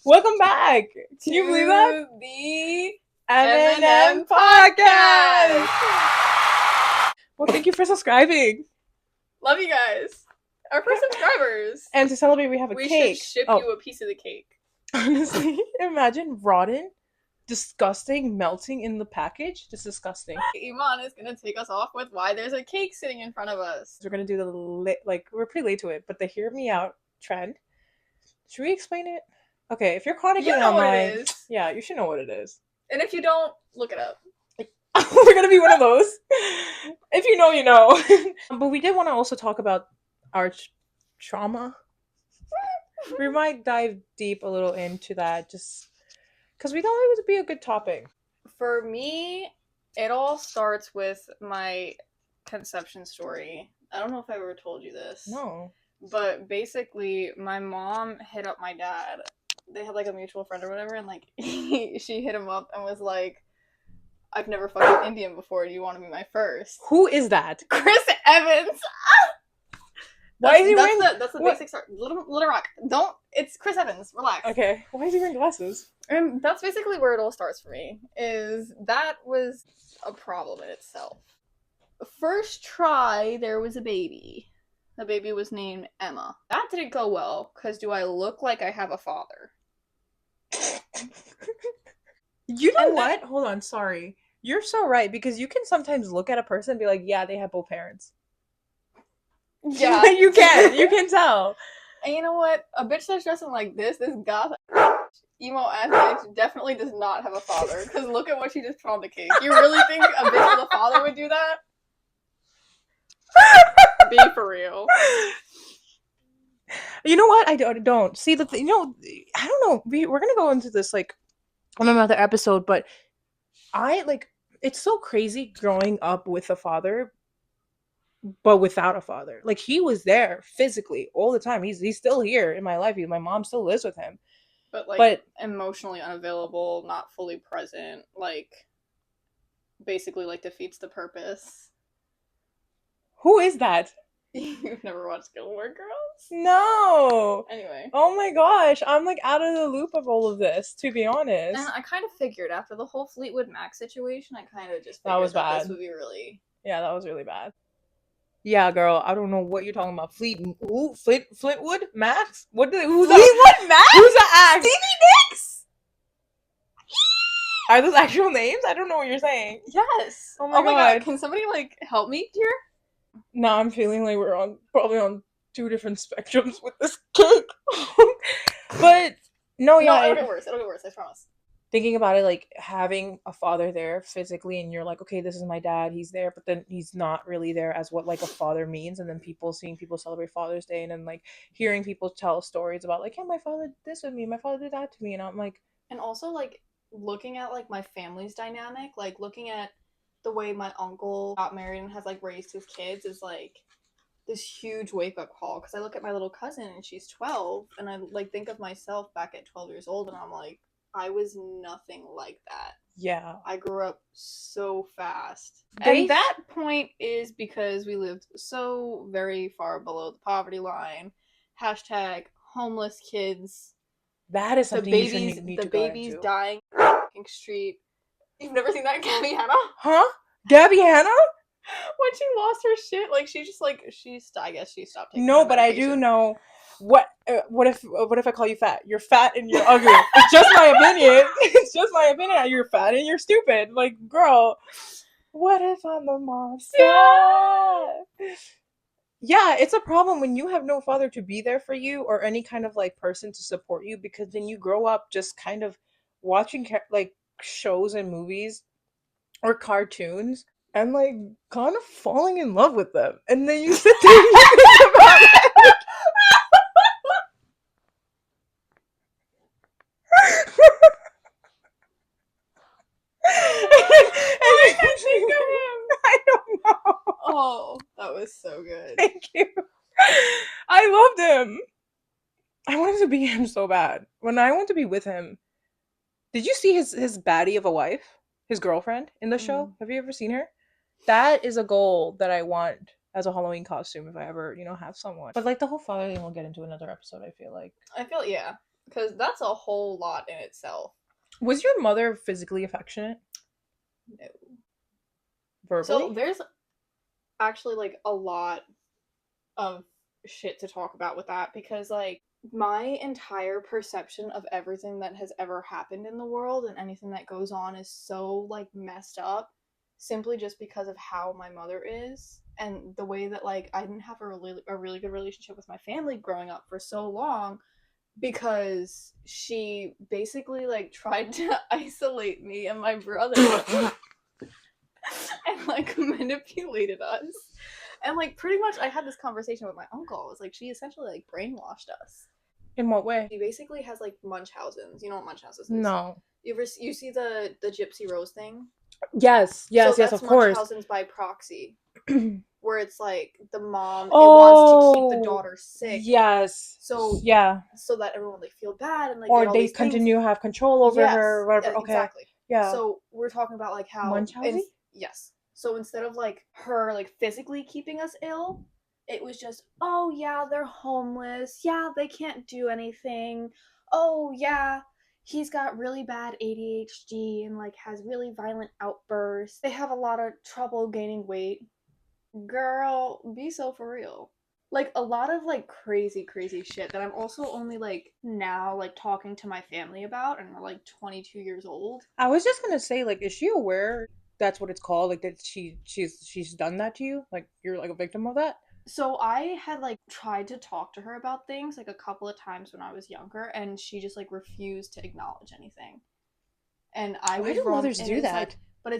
Welcome back. Can you believe that? The M&M Podcast. Well, thank you for subscribing. Love you guys. Our first subscribers. And to celebrate, we have a we cake. should ship you a piece of the cake. Honestly, imagine rotten, disgusting, melting in the package. Just disgusting. Iman is going to take us off with why there's a cake sitting in front of us. We're going to do we're pretty late to it, but the hear me out trend. Should we explain it? Okay, if you're chronicling you know online, what it is. Yeah, you should know what it is. And if you don't, look it up. We're gonna be one of those. If you know, you know. But we did want to also talk about our trauma. We might dive deep a little into that, just because we thought it would be a good topic. For me, it all starts with my conception story. I don't know if I ever told you this. No. But basically, my mom hit up my dad. They had like a mutual friend or whatever, and like she hit him up and was like, I've never fucked an Indian before. Do you want to be my first? Who is that? Chris Evans. Why is he wearing? That's the basic start. Little Rock. Don't. It's Chris Evans. Relax. Okay. Why is he wearing glasses? And that's basically where it all starts for me. Is that was a problem in itself. First try, there was a baby. The baby was named Emma. That didn't go well, because do I look like I have a father? You know what? Hold on, sorry. You're so right, because you can sometimes look at a person and be like, yeah, they have both parents. Yeah. You can tell. And you know what? A bitch that's dressing like this goth emo ass bitch definitely does not have a father, because look at what she just put on the cake. You really think a bitch with a father would do that? Be for real. You know what? I don't see the I don't know. We're gonna go into this like on another episode, but it's so crazy growing up with a father, but without a father. Like, he was there physically all the time. He's still here in my life. My mom still lives with him, but emotionally unavailable, not fully present. Like, basically, like defeats the purpose. Who is that? You've never watched Gilmore Girls? No. Anyway. Oh my gosh. I'm like out of the loop of all of this, to be honest. And I kind of figured after the whole Fleetwood Mac situation, I kind of just figured that was bad. This would be really... Yeah, that was really bad. Yeah, girl, I don't know what you're talking about. Flintwood Max? Fleetwood Mac? Who's the act? Stevie Nicks? Are those actual names? I don't know what you're saying. Yes. Oh my god. Can somebody like help me here? Now I'm feeling like we're probably on two different spectrums with this cake. But no, it'll get worse. It'll get worse, I promise. Thinking about it, like having a father there physically, and you're like, okay, this is my dad, he's there, but then he's not really there as what like a father means. And then seeing people celebrate Father's Day, and then like hearing people tell stories about like, yeah, my father did this with me, my father did that to me, and I'm like, and also like looking at like my family's dynamic, like looking at the way my uncle got married and has like raised his kids is like this huge wake up call, because I look at my little cousin and she's 12, and I like think of myself back at 12 years old, and I'm like, I was nothing like that. Yeah. I grew up so fast. And that point is because we lived so very far below the poverty line. Hashtag homeless kids. That is something you need to go into. The babies dying on street. You've never seen that, Gabby Hanna? Huh? Gabby Hanna? When she lost her shit, like she just like I guess she stopped taking. No, but I do know. What if I call you fat? You're fat and you're ugly. It's just my opinion. It's just my opinion. You're fat and you're stupid. Like, girl, what if I'm a monster? Yeah, it's a problem when you have no father to be there for you, or any kind of like person to support you, because then you grow up just kind of watching like shows and movies or cartoons and like kind of falling in love with them, and then you sit there and you think about it. I can't think of him. I don't know. Oh, that was so good. Thank you. I loved him. I wanted to be him so bad. When I went to be with him, did you see his baddie of a wife? His girlfriend in the show? Have you ever seen her? That is a goal that I want as a Halloween costume if I ever, have someone. But like the whole father thing, we'll get into another episode, I feel like. Yeah. because that's a whole lot in itself. Was your mother physically affectionate? No. So Verbally? there's actually like a lot of shit to talk about with that because like my entire perception of everything that has ever happened in the world and anything that goes on is so like messed up simply just because of how my mother is and the way that like I didn't have a really good relationship with my family growing up for so long because she basically like tried to isolate me and my brother and like manipulated us. And like pretty much I had this conversation with my uncle. It was like she essentially like brainwashed us. In what way? She basically has like Munchausen's. You know what Munchausen's is? No. You see the Gypsy Rose thing? Yes, So yes, yes, that's of course. Munchausen's by proxy, where it's like the mom it wants to keep the Oh, daughter sick yes. so Yeah. so that everyone like feel bad and like get Or all they these things. continue to have control over her Yes, or whatever. Okay. exactly. Yeah. So we're talking about like how and Munchausen? yes. So instead of like her like physically keeping us ill, it was just, oh yeah, they're homeless. Yeah, they can't do anything. Oh yeah, he's got really bad ADHD and like has really violent outbursts. They have a lot of trouble gaining weight. Girl, be so for real. Like a lot of like crazy shit that I'm also only like now like talking to my family about and we're like 22 years old. I was just gonna say, like, is she aware that's what it's called? Like that she's done that to you? Like you're like a victim of that? So I had like tried to talk to her about things like a couple of times when I was younger and she just like refused to acknowledge anything. And I Why was do wrong mothers and do it's like that? but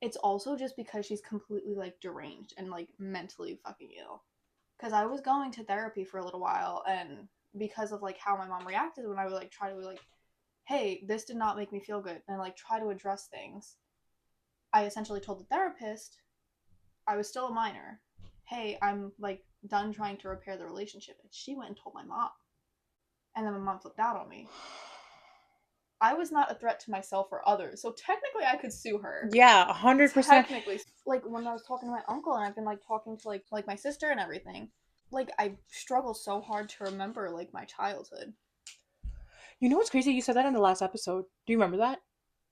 it's also just because she's completely like deranged and like mentally fucking ill. Because I was going to therapy for a little while and because of like how my mom reacted when I would like try to like hey, this did not make me feel good and like try to address things, I essentially told the therapist I was still a minor, hey, I'm like done trying to repair the relationship, and she went and told my mom, and then my mom flipped out on me. I was not a threat to myself or others, so technically I could sue her. Yeah, 100%. Technically, like when I was talking to my uncle and I've been like talking to like my sister and everything, like I struggle so hard to remember like my childhood. You know what's crazy? You said that in the last episode. Do you remember that?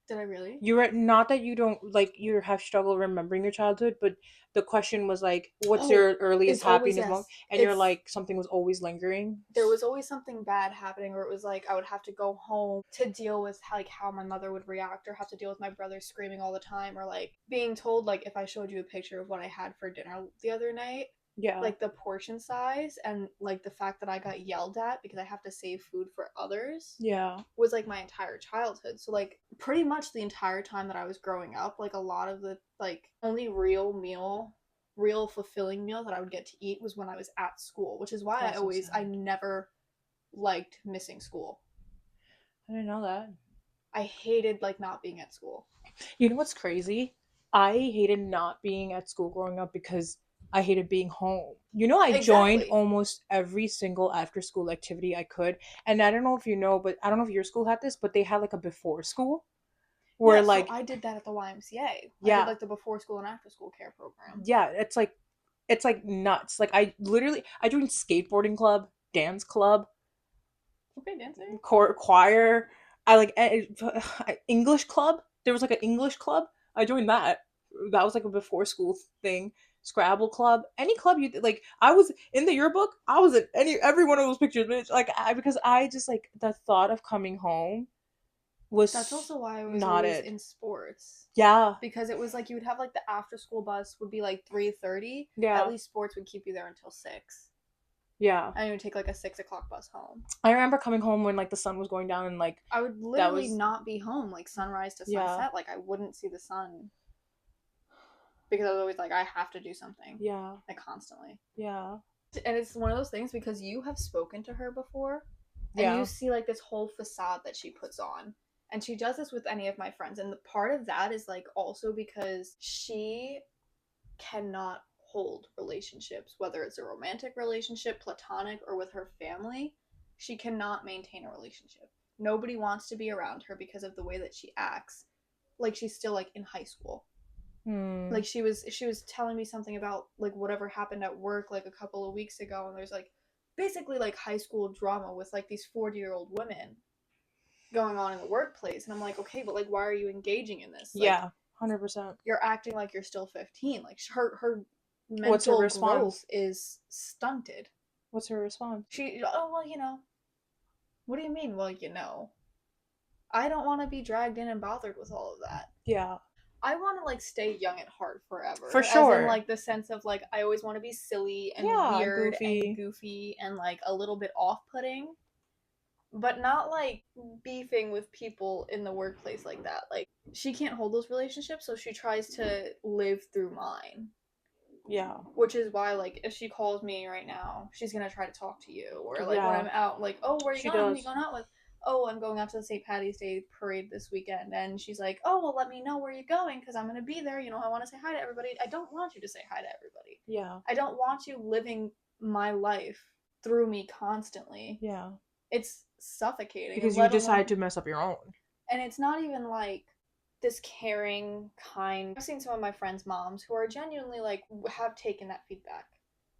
Did I really? You were not that you don't like you have struggle remembering your childhood, but the question was like, "What's Oh, your earliest it's always happiness moment?" yes. And you're It's like, something was always lingering. there was always something bad happening where it was like I would have to go home to deal with like how my mother would react or have to deal with my brother screaming all the time or like being told like if I showed you a picture of what I had for dinner the other night Yeah, like the portion size and like the fact that I got yelled at because I have to save food for others yeah, was like my entire childhood. So like pretty much the entire time that I was growing up, like a lot of the like only real fulfilling meal that I would get to eat was when I was at school, which is why that's so I sad. never liked missing school. I didn't know that. I hated like not being at school. You know what's crazy? I hated not being at school growing up because I hated being home. You know, I joined Exactly. almost every single after school activity I could. And I don't know if you know, but I don't know if your school had this, but they had like a before school where Yeah, so like I did that at the YMCA. I did yeah, like the before school and after school care program. yeah, it's like nuts. Like I joined skateboarding club, dance club, Okay, dancing. choir. I like English club. There was like an English club. I joined that. That was like a before school thing. Scrabble club, any club you like. I was in the yearbook. I was in every one of those pictures, bitch. Like because I just like the thought of coming home That's was also why I was not always it. in sports. Yeah, Because it was like you would have like the after school bus would be like 3:30. At yeah, least sports would keep you there until 6. yeah. And you would take like a 6 o'clock bus home. I remember coming home when like the sun was going down and like I would that literally was not be home like sunrise to yeah, sunset. Like I wouldn't see the sun because I was always like, I have to do something, yeah, like constantly. yeah, And it's one of those things because you have spoken to her before and you yeah. see like this whole facade that she puts on. And she does this with any of my friends. And the part of that is like also because she cannot hold relationships, whether it's a romantic relationship, platonic, or with her family. She cannot maintain a relationship. Nobody wants to be around her because of the way that she acts. Like she's still like in high school. Hmm. Like she was telling me something about like whatever happened at work like a couple of weeks ago and there's like basically like high school drama with like these 40-year-old women going on in the workplace. And I'm like, okay, but like, why are you engaging in this? Like, Yeah, 100%. you're acting like you're still 15. Like, her What's her mental response? growth is stunted. What's her response? Oh, well, what do you mean? Well, I don't want to be dragged in and bothered with all of that. Yeah, I want to like stay young at heart for forever, as in sure. like the sense of like I always want to be silly and Yeah, weird and goofy. goofy and like a little bit off-putting, but not like beefing with people in the workplace like that. Like she can't hold those relationships, so she tries to live through mine. Yeah, Which is why, like, if she calls me right now, she's gonna try to talk to you. Or like when yeah, I'm out, like, oh, where are you she going? Who are you does. going out with? Oh, I'm going out to the St. Patty's Day parade this weekend. And she's like, oh, well, let me know where you're going because I'm gonna be there. I want to say hi to everybody. I don't want you to say hi to everybody. Yeah, I don't want you living my life through me constantly. yeah. It's suffocating, and Because you let decide alone, to mess up your own. and it's not even like this caring, kind. I've seen some of my friends' moms who are genuinely like have taken that feedback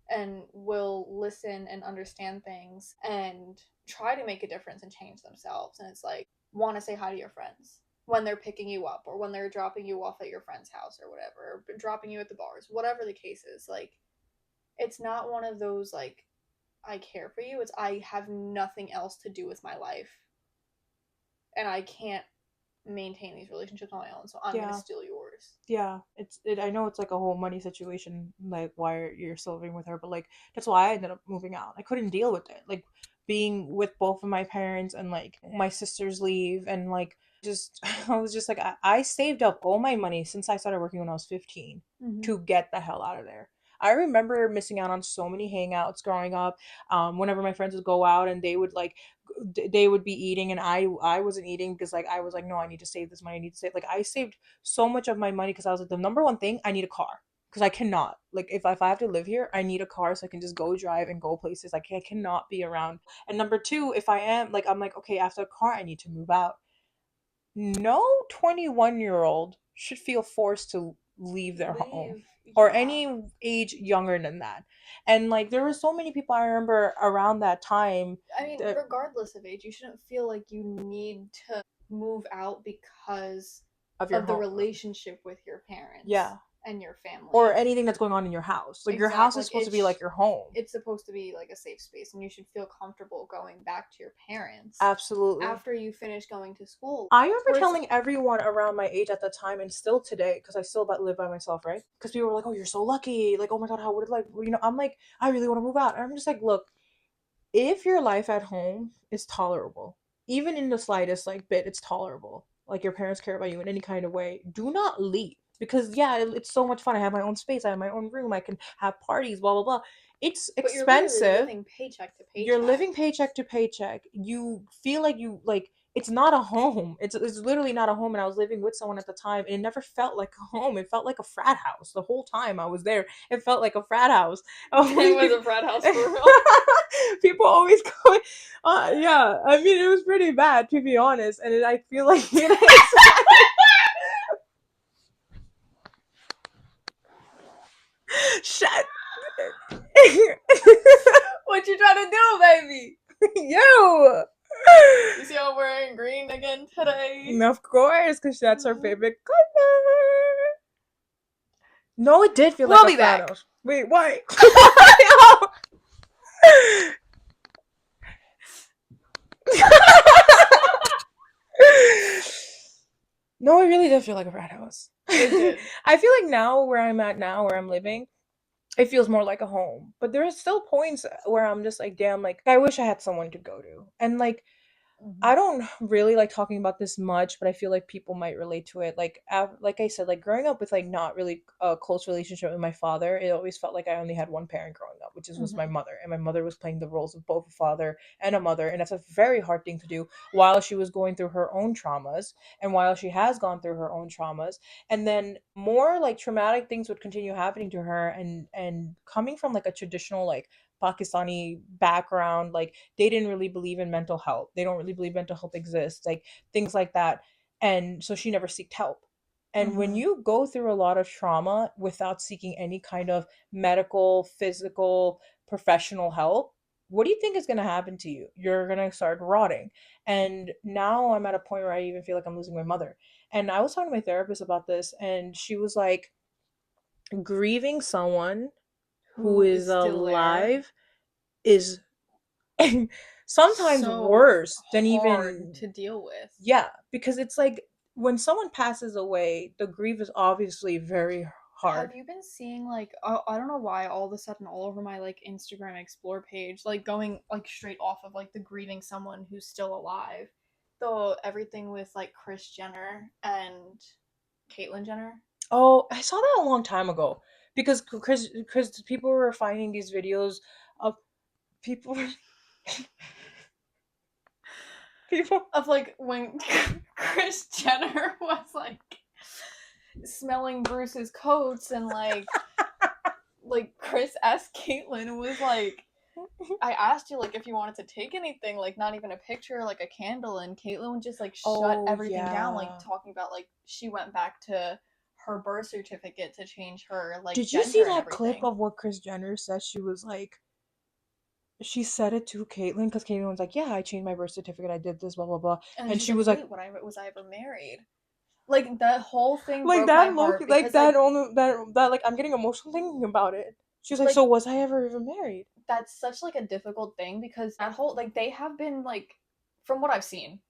and will listen and understand things and try to make a difference and change themselves. And it's like, want to say hi to your friends when they're picking you up or when they're dropping you off at your friend's house or whatever, or dropping you at the bars, whatever the case is. Like, it's not one of those like, I care for you. It's I have nothing else to do with my life and I can't maintain these relationships on my own, so I'm gonna Yeah, steal yours. yeah. I know it's like a whole money situation, like why you're still living with her, but like that's why I ended up moving out. I couldn't deal with it. Like being with both of my parents and like my sisters leave and like just I was just like I saved up all my money since I started working when I was 15 Mm-hmm. to get the hell out of there. I remember missing out on so many hangouts growing up. Whenever my friends would go out and they would be eating and I wasn't eating because like I was like no, I need to save this money. I need to save, like I saved so much of my money because I was like the number one thing, I need a car because I cannot, like if I have to live here, I need a car so I can just go drive and go places. Like I cannot be around. And number two, if I am like I'm like okay, after a car I need to move out. No 21-year-old should feel forced to leave their home Leave, or yeah. any age younger than that. And like there were so many people I remember around that time I mean, that regardless of age, you shouldn't feel like you need to move out because of your of the home. relationship with your parents Yeah. and your Or family. anything that's going on in your house. Like your house Exactly. is Like supposed to be like your home. it's supposed to be like a safe space, and you should feel comfortable going back to your parents Absolutely. after you finish going to school. I remember Whereas, telling everyone around my age at the time, and still today, because I still live by myself, right? Because people were like, "Oh, you're so lucky!" Like, "Oh my god, how would it like?" I'm like, I really want to move out, and I'm just like, look, if your life at home is tolerable, even in the slightest like bit, it's tolerable. Like your parents care about you in any kind of way, do not leave. Because yeah, it's so much fun. I have my own space. I have my own room. I can have parties. Blah blah blah. It's but you're literally expensive. living paycheck to You're paycheck. living paycheck to paycheck. You feel like you like it's not a home. It's literally not a home. And I was living with someone at the time, and it never felt like a home. It felt like a frat house the whole time I was there. It felt like a frat house. It Always was people, a frat house for real. people always go. Yeah, I mean it was pretty bad to be honest, and I feel like shut. What you trying to do, baby? Yo. You see I'm wearing green again today? Of course, because that's her favorite color. No, it did feel like We'll a be frat back. house. Wait, why? No, it really did feel like a frat house. It did. I feel like now where I'm at now, where I'm living, it feels more like a home. But there are still points where I'm just like, damn, like I wish I had someone to go to. And like Mm-hmm. I don't really like talking about this much, but I feel like people might relate to it. Like I said, like growing up with like not really a close relationship with my father, it always felt like I only had one parent growing up, which was my Mm-hmm. mother, and my mother was playing the roles of both a father and a mother, and that's a very hard thing to do while she was going through her own traumas, and while she has gone through her own traumas, and then more like traumatic things would continue happening to her, and coming from like a traditional like Pakistani background, like they didn't really believe in mental health. They don't really believe mental health exists, like things like that. And so she never sought help. And when Mm-hmm. you go through a lot of trauma without seeking any kind of medical, physical, professional help, what do you think is going to happen to you? You're going to start rotting. And now I'm at a point where I even feel like I'm losing my mother. And I was talking to my therapist about this, and she was like, grieving someone who Who is is still there? alive is sometimes So worse than hard even, to deal with. yeah, because it's like when someone passes away, the grief is obviously very hard. Have you been seeing like I don't know why all of a sudden all over my like Instagram explore page, like going like straight off of like the grieving someone who's still alive, the everything with like Kris Jenner and Caitlyn Jenner. Oh, I saw that a long time ago because Chris people were finding these videos of people people. Of like when Kris Jenner was like smelling Bruce's coats and like Chris asked Caitlyn and was like, I asked you like if you wanted to take anything, like not even a picture, like a candle, and Caitlyn would just like shut Oh everything down, like yeah. talking about like she went back to her birth certificate to change her like Did you see gender and that clip everything. of what Chris Jenner said? She said it to Caitlyn because Caitlyn was like, "Yeah, I changed my birth certificate. I did this, blah blah blah," And then and she's she like, was like, wait, what I was I ever married? Like that whole thing like broke my that look, heart like because that only that like I'm getting emotional thinking about it. She was like, like "So was I ever even married?" that's such like a difficult thing because that whole like they have been like from what I've seen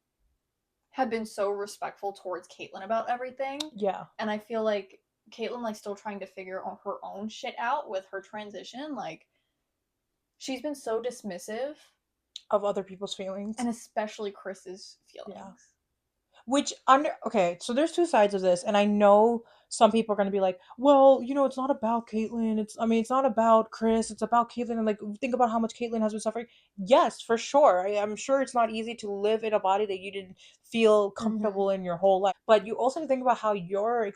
have been so respectful towards Caitlyn about everything. Yeah, And I feel like Caitlyn like still trying to figure her own shit out with her transition. Like she's been so dismissive, of other people's feelings. and especially Chris's Yeah. feelings. Which under okay, so there's two sides of this, and I know some people are gonna be like, well, it's not about Caitlyn. It's not about Chris. It's about Caitlyn, and like think about how much Caitlyn has been suffering. Yes, for sure. I'm sure it's not easy to live in a body that you didn't feel Mm-hmm. comfortable in your whole life, but you also have to think about how your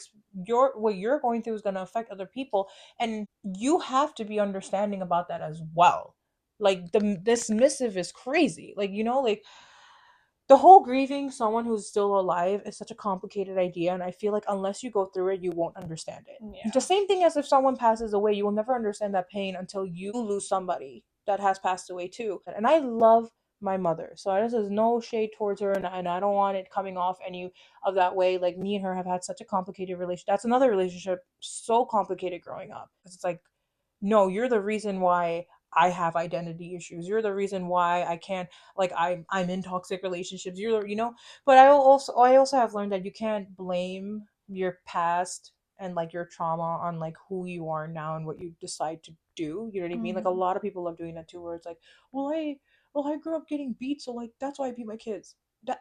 what you're going through is gonna affect other people, and you have to be understanding about that as well. Like the dismissive is crazy. Like like the whole grieving someone who's still alive is such a complicated idea, and I feel like unless you go through it you won't understand it. The Yeah. same thing as if someone passes away, you will never understand that pain until you lose somebody that has passed away too. And I love my mother, so this is no shade towards her, and I don't want it coming off any of that way. Like me and her have had such a complicated relationship. That's another relationship so complicated growing up. It's like, no, you're the reason why I have identity issues. You're the reason why I can't, like, I'm in toxic relationships. But I also have learned that you can't blame your past and like your trauma on like who you are now and what you decide to do. You know what I mean? Like a Mm-hmm. lot of people love doing that too, where it's like, well I grew up getting beat, so like that's why I beat my kids. That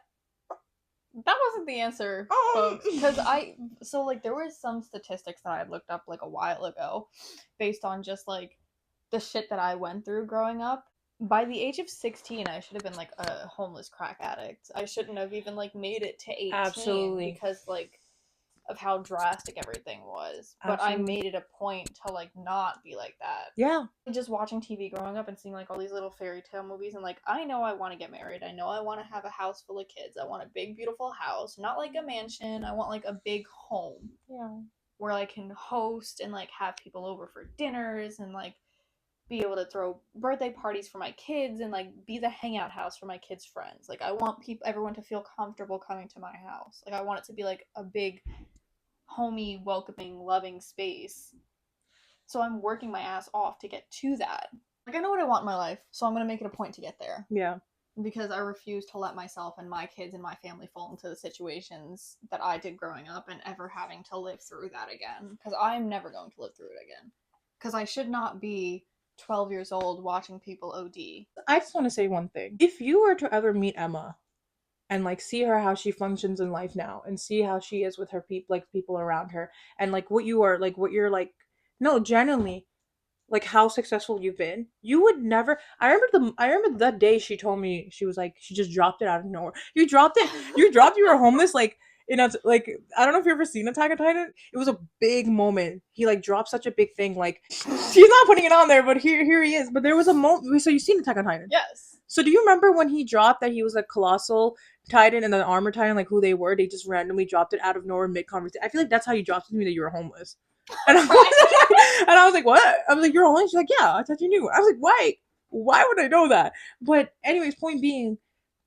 That wasn't the answer, folks. Because um I, so like, there was some statistics that I had looked up like a while ago based on just like the shit that I went through growing up. By the age of 16, I should have been like a homeless crack addict. I shouldn't have even like made it to 18 absolutely, because like of how drastic everything was. But I absolutely, made it a point to like not be like that. yeah, Just watching TV growing up and seeing like all these little fairy tale movies and like I know I want to get married. I know I want to have a house full of kids. I want a big beautiful house, not like a mansion. I want like a big home yeah, where I can host and like have people over for dinners and like be able to throw birthday parties for my kids and like be the hangout house for my kids' friends. Like I want people everyone to feel comfortable coming to my house. Like I want it to be like a big homey, welcoming, loving space. So I'm working my ass off to get to that. Like I know what I want in my life, so I'm going to make it a point to get there yeah. because I refuse to let myself and my kids and my family fall into the situations that I did growing up and ever having to live through that again because I'm never going to live through it again. Because I should not be 12 years old watching people OD. I just want to say one thing. If you were to ever meet Emma and like see her how she functions in life now and see how she is with her people around her and like what you are like what you're like, no, genuinely, like how successful you've been, you would never. I remember that day she told me, she was like, she just dropped it out of nowhere. You were homeless, like like, I don't know if you ever seen Attack on Titan. It was a big moment. He like dropped such a big thing, like she's not putting it on there, but here he is. But there was a moment, so you've seen Attack on Titan. Yes. So do you remember when he dropped that he was a colossal titan and then armor titan, like who they were? They just randomly dropped it out of nowhere mid conversation. I feel like that's how you dropped it to me, that you were homeless. And I was Right. like, and I was like, what? I was like, you're homeless? She's like, yeah, I thought you knew. I was like, why? Why would I know that? But anyways, point being,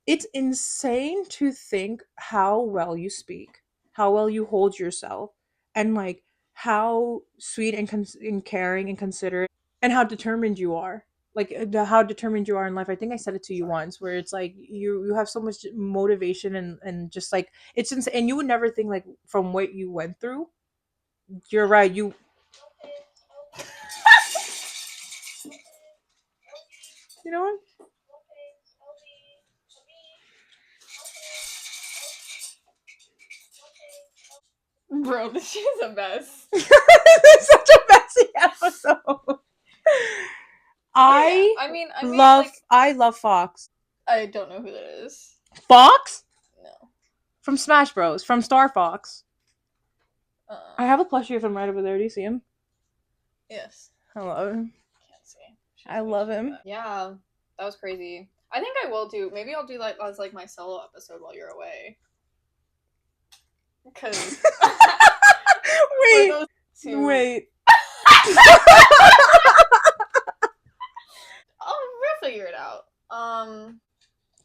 it's insane to think how well you speak, how well you hold yourself, and like how sweet and, and caring and considerate, and how determined you are. Like how determined you are in life. I think I said it to you Sorry. once, where it's like you have so much motivation and just like it's insane. And you would never think like from what you went through. You're right. You know what? Bro, this shit is a mess. It's such a messy episode. Okay, I I mean, like, I love Fox. I don't know who that is. Fox No. from Smash Bros. From Star Fox. I Uh, have a plushie of him right over there. Do you see him? yes. I love him. Can't see. I She's way love too him. fat. Yeah, that was crazy. I think I will do. Maybe I'll do like as like my solo episode while you're away. Because for Wait, those two, wait. we'll figure it out.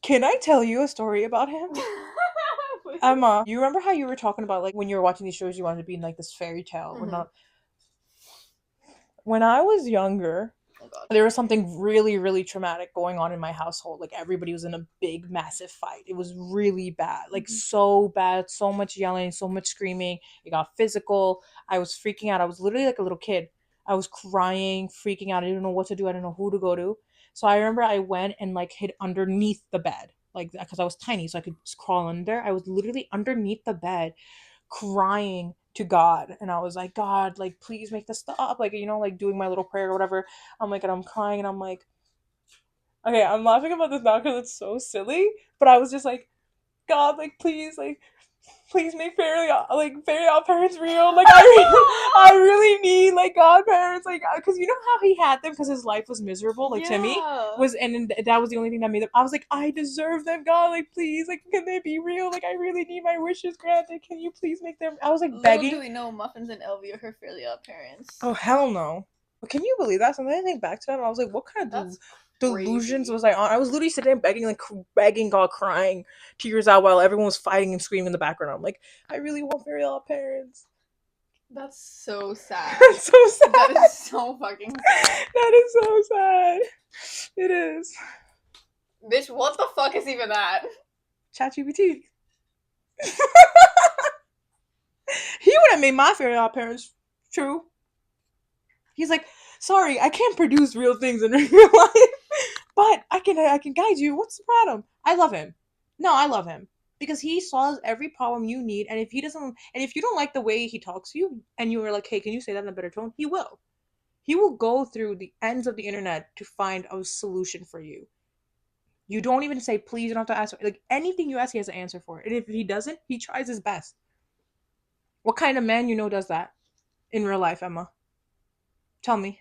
Can I tell you a story about him? Emma, you remember how you were talking about like when you were watching these shows, you wanted to be in like this fairy tale? We're Mhm. not. When I was younger, Oh god. there was something really, really traumatic going on in my household. Like everybody was in a big, massive fight. It was really bad, like Mhm. so bad, so much yelling, so much screaming. It got physical. I was freaking out. I was literally like a little kid. I was crying, freaking out. I didn't know what to do. I didn't know who to go to. So I remember I went and like hid underneath the bed, like because I was tiny, so I could just crawl under. I was literally underneath the bed crying to God. And I was like, God, like, please make this stop. Like, like doing my little prayer or whatever. I'm like, and I'm crying and I'm like, okay, I'm laughing about this now because it's so silly. But I was just like, God, like, please make fairy odd parents real. Like I really need like godparents, like because you know how he had them because his life was miserable. Like Timmy Yeah. was, and that was the only thing that made them. I was like, I deserve them, God. Like please, like can they be real? Like I really need my wishes granted. Can you please make them? I was like Little do begging. we know, Muffins and Elvie are her fairly odd parents. Oh hell no! But can you believe that? Sometimes I think back to that, and I was like, what kind of That's delusions crazy. was I on? I was literally sitting there begging, like begging God, crying tears out while everyone was fighting and screaming in the background. I'm like, I really want fairy odd parents. That's so sad. That's so That sad. is so fucking sad. That is so sad. It is. Bitch, what the fuck is even that? ChatGPT. He would have made my fairy odd parents true. He's like, sorry, I can't produce real things in real life, but I can guide you. What's the problem? I love him. No, I love him because he solves every problem you need. And if he doesn't, and if you don't like the way he talks to you, and you were like, hey, can you say that in a better tone? He will. He will go through the ends of the internet to find a solution for you. You don't even say please. You don't have to ask. Like anything you ask, he has an answer for it. And if he doesn't, he tries his best. What kind of man does that in real life, Emma? Tell me.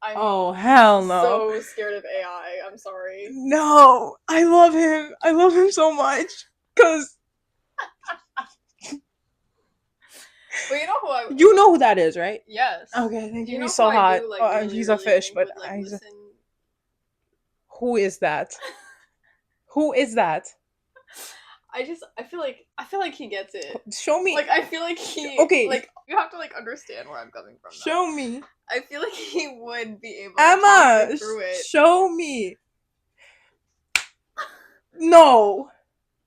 I'm Oh hell no. so scared of AI. I'm sorry. No, I love him. I love him so much. Cause But you know who I you know who that is, right? yes. Okay, thank Do you. you know He's who so I hot. do like Oh, really, he's a really fish, think but would like listen who is that? Who is that? I feel like he gets it. Show me. Like I feel like he Okay, like you have to like understand where I'm coming from though. show me. I feel like he would be able to talk me Emma, through it. show me. No.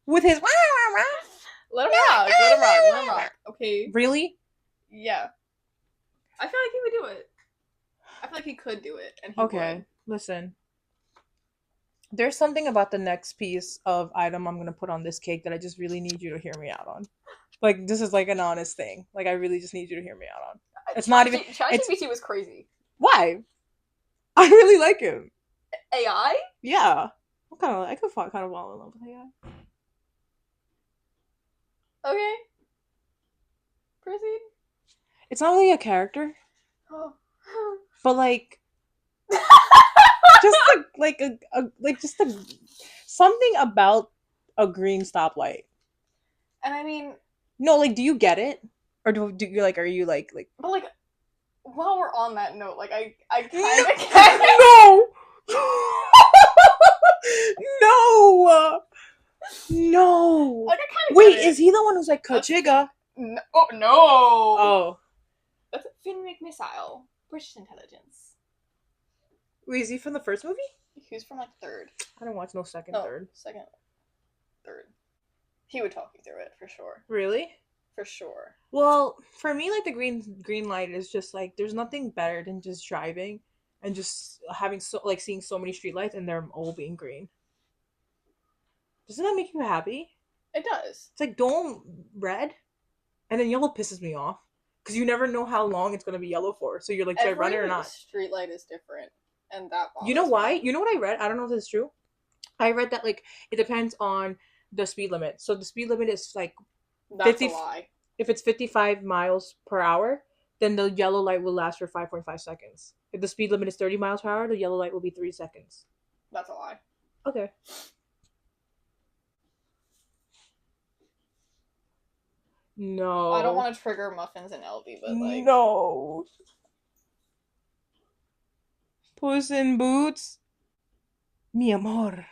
With his. Let him rock. Let him rock. Let him rock. Okay. Really? Yeah. I feel like he would do it. I feel like he could do it, and he Okay, would. listen. There's something about the next piece of item I'm gonna put on this cake that I just really need you to hear me out on. Like this is like an honest thing. Like I really just need you to hear me out on. It's not even. It's ChatGPT was crazy. why I really like him. AI? Yeah, I could kind of fall in love with AI. Okay. Proceed. It's not really a character, Oh. but like just just something about a green stoplight. And I mean, No, like, do you get it, or do you like? Are you like? but like, while we're on that note, like I kind No, of can't. no, no. Like I kind of Wait, get it. is he the one who's like Kachiga? No, oh no. Oh, That's a Finnick missile. British intelligence. wait, is he from the first movie? He was from like third. I don't watch no second, No, third. second, third. He would talk you through it for sure. Really? For sure. Well, for me, like the green light is just like there's nothing better than just driving and just having seeing so many street lights and they're all being green. Doesn't that make you happy? It does. It's like don't red, and then yellow pisses me off because you never know how long it's gonna be yellow for. So you're like, should I run it or not? Street light is different, and that. You know why? You know what I read? I don't know if this is true. I read that like it depends on the speed limit. So the speed limit is like That's 50, a lie. if it's 55 miles per hour, then the yellow light will last for 5.5 seconds. If the speed limit is 30 miles per hour, the yellow light will be 3 seconds. That's a lie. Okay. No. I don't want to trigger muffins and LV, but like no. Puss in Boots. Mi amor.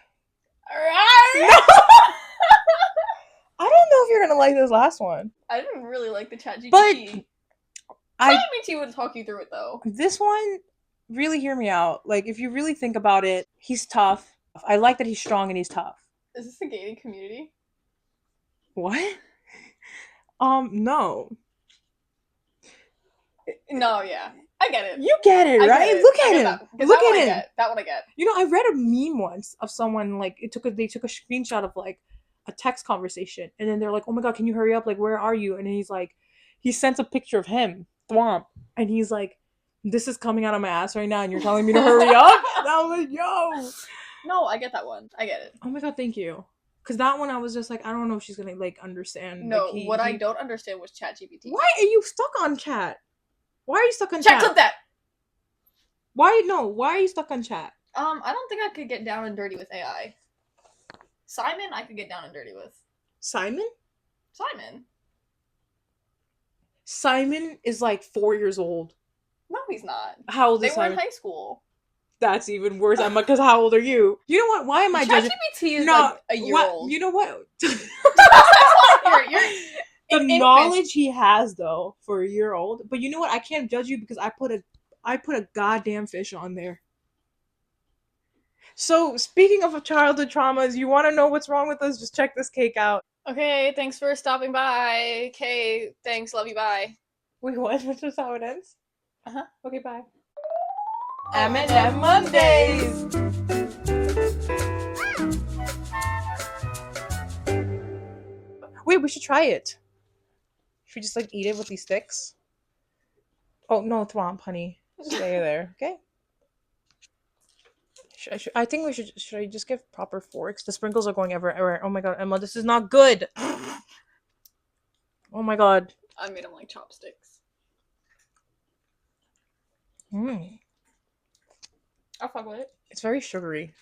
No! I don't know if you're gonna like this last one. I didn't really like the ChatGPT. But ChatGPT would talk you through it though. This one, really hear me out. Like if you really think about it, he's tough. I like that he's strong and he's tough. Is this a gated community? What? No. No, yeah. I get it. You get it, right? Look at him. Look at him. That one I get. You know, I read a meme once of someone like they took a screenshot of like a text conversation, and then they're like, "Oh my god, can you hurry up? Like, where are you?" And then he's like, he sends a picture of him, Thwomp, and he's like, "This is coming out of my ass right now, and you're telling me to hurry up?" And I was like, "Yo." No, I get that one. I get it. Oh my god, thank you. Because that one, I was just like, I don't know if she's gonna like understand. No, like, I don't understand was ChatGPT. Why are you stuck on chat? Why are you stuck on Chat? chat? Clip that. Why are you stuck on chat? I don't think I could get down and dirty with AI. Simon, I could get down and dirty with. Simon? Simon Is like 4 years old. No, he's not. How old They is were Simon? in high school. That's even worse. I'm like, because how old are you? You know what? Why am I judging? ChatGPT is like a year old. You know what? you're The an knowledge he has though for a year old. But you know what? I can't judge you because I put a goddamn fish on there. So speaking of childhood traumas, you want to know what's wrong with us? Just check this cake out. Okay, thanks for stopping by. Okay, thanks, love you, bye. Wait, what? Which is how it ends? Uh-huh. Okay, bye. M&M Mondays! Wait, we should try it. Should we just like eat it with these sticks? Oh no, Thwomp, honey. Stay there, okay? I think we should. Should I just give proper forks? The sprinkles are going everywhere. Oh my god, Emma, this is not good. Oh my god. I made them like chopsticks. I'll fuck with it. It's very sugary.